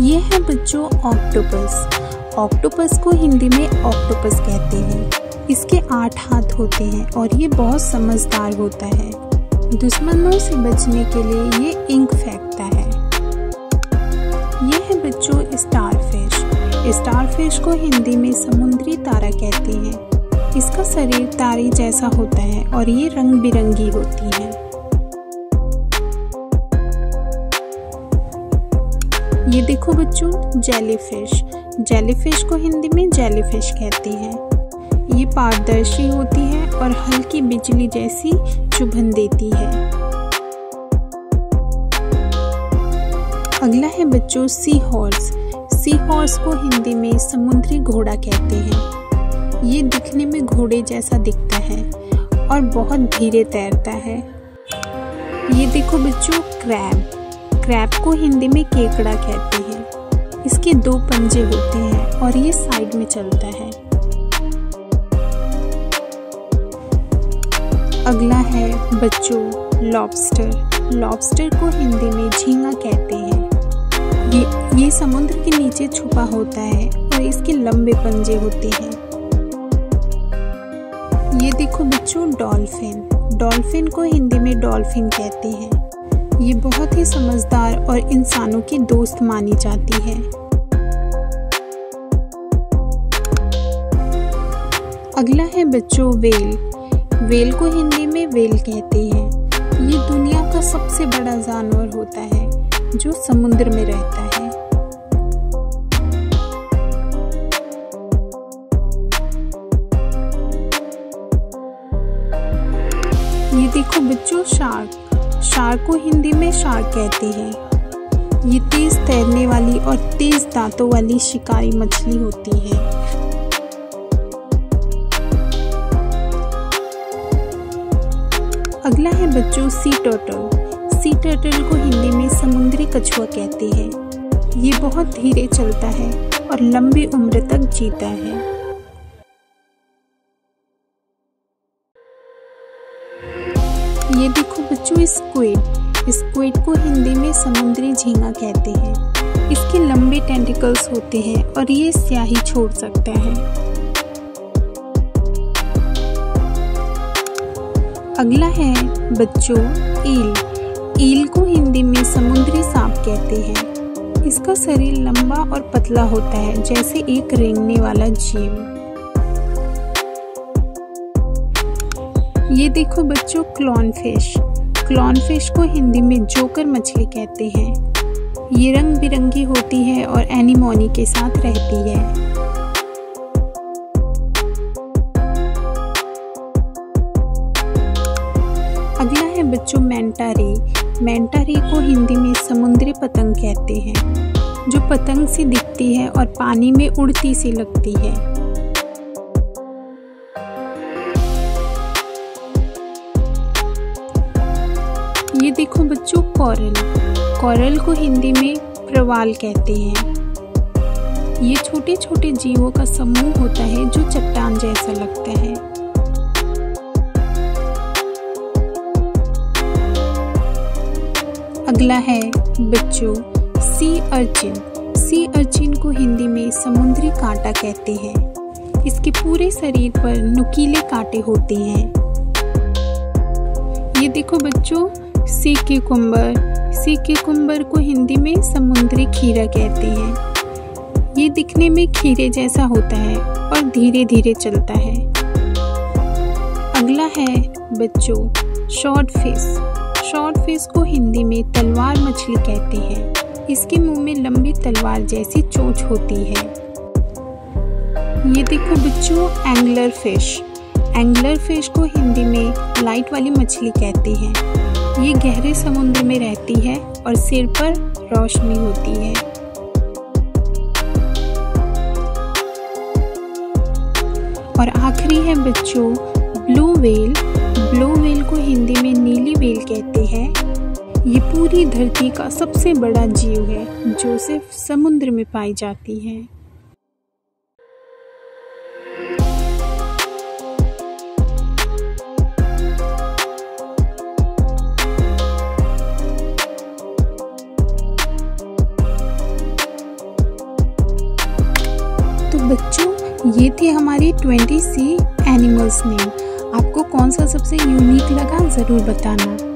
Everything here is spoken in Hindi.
ये है बच्चों ऑक्टोपस। ऑक्टोपस को हिंदी में ऑक्टोपस कहते हैं। इसके 8 हाथ होते हैं और ये बहुत समझदार होता है। दुश्मनों से बचने के लिए ये इंक फेंकता है। ये है बच्चों स्टारफिश। स्टारफिश को हिंदी में समुद्री तारा कहते हैं। इसका शरीर तारे जैसा होता है और ये रंग बिरंगी होती है। ये देखो बच्चों जेलीफिश। जेलीफिश को हिंदी में जेलीफिश कहते हैं। ये पारदर्शी होती है और हल्की बिजली जैसी चुभन देती है। अगला है बच्चों सी हॉर्स। सी हॉर्स को हिंदी में समुद्री घोड़ा कहते हैं। ये दिखने में घोड़े जैसा दिखता है और बहुत धीरे तैरता है। ये देखो बच्चों क्रैब। क्रैब को हिंदी में केकड़ा कहते हैं। इसके 2 पंजे होते हैं और ये साइड में चलता है। अगला है बच्चों लॉबस्टर। लॉबस्टर को हिंदी में झींगा कहते हैं। ये समुद्र के नीचे छुपा होता है और इसके लंबे पंजे होते हैं। ये देखो बच्चों डॉल्फिन। डॉल्फिन को हिंदी में डॉल्फिन कहते हैं। ये बहुत ही समझदार और इंसानों की दोस्त मानी जाती है। अगला है बच्चों व्हेल। व्हेल को हिंदी में व्हेल कहते हैं। ये दुनिया का सबसे बड़ा जानवर होता है जो समुद्र में रहता है। ये देखो बच्चों शार्क। शार्क को हिंदी में शार्क कहते हैं। ये तेज तैरने वाली और तेज दांतों वाली शिकारी मछली होती है। अगला है बच्चों सी टर्टल। सी टर्टल को हिंदी में समुद्री कछुआ कहते हैं। ये बहुत धीरे चलता है और लंबी उम्र तक जीता है। ये देखो बच्चों स्क्विड। स्क्विड को हिंदी में समुद्री झींगा कहते हैं। इसके लंबे टेंटिकल्स होते हैं और ये स्याही छोड़ सकता है। अगला है बच्चों ईल। ईल को हिंदी में समुद्री सांप कहते हैं। इसका शरीर लंबा और पतला होता है जैसे एक रेंगने वाला जीव। ये देखो बच्चों क्लॉनफिश। क्लॉनफिश को हिंदी में जोकर मछली कहते हैं। ये रंग बिरंगी होती है और एनीमोनी के साथ रहती है। अगला है बच्चों मैंटा रे। मैंटा रे को हिंदी में समुद्री पतंग कहते हैं, जो पतंग सी दिखती है और पानी में उड़ती सी लगती है। ये देखो बच्चों कोरल। कोरल को हिंदी में प्रवाल कहते हैं। ये छोटे छोटे जीवों का समूह होता है जो चट्टान जैसा लगता है। अगला है बच्चों सी अर्चिन। सी अर्चिन को हिंदी में समुद्री कांटा कहते हैं। इसके पूरे शरीर पर नुकीले कांटे होते हैं। ये देखो बच्चों सी क्यूकम्बर। सी क्यूकम्बर को हिंदी में समुद्री खीरा कहते हैं। ये दिखने में खीरे जैसा होता है और धीरे धीरे चलता है। अगला है बच्चों शॉर्ट फिश। शॉर्ट फिश को हिंदी में तलवार मछली कहते हैं। इसके मुंह में लंबी तलवार जैसी चोंच होती है। ये देखो बच्चों एंगलर फिश। एंगलर फिश को हिंदी में लाइट वाली मछली कहते हैं। ये गहरे समुद्र में रहती है और सिर पर रोशनी होती है। और आखिरी है बच्चों ब्लू व्हेल। ब्लू व्हेल को हिंदी में नीली व्हेल कहते हैं। ये पूरी धरती का सबसे बड़ा जीव है जो सिर्फ समुद्र में पाई जाती है। बच्चों ये थी हमारी 20 सी एनिमल्स नेम। आपको कौन सा सबसे यूनिक लगा ज़रूर बताना।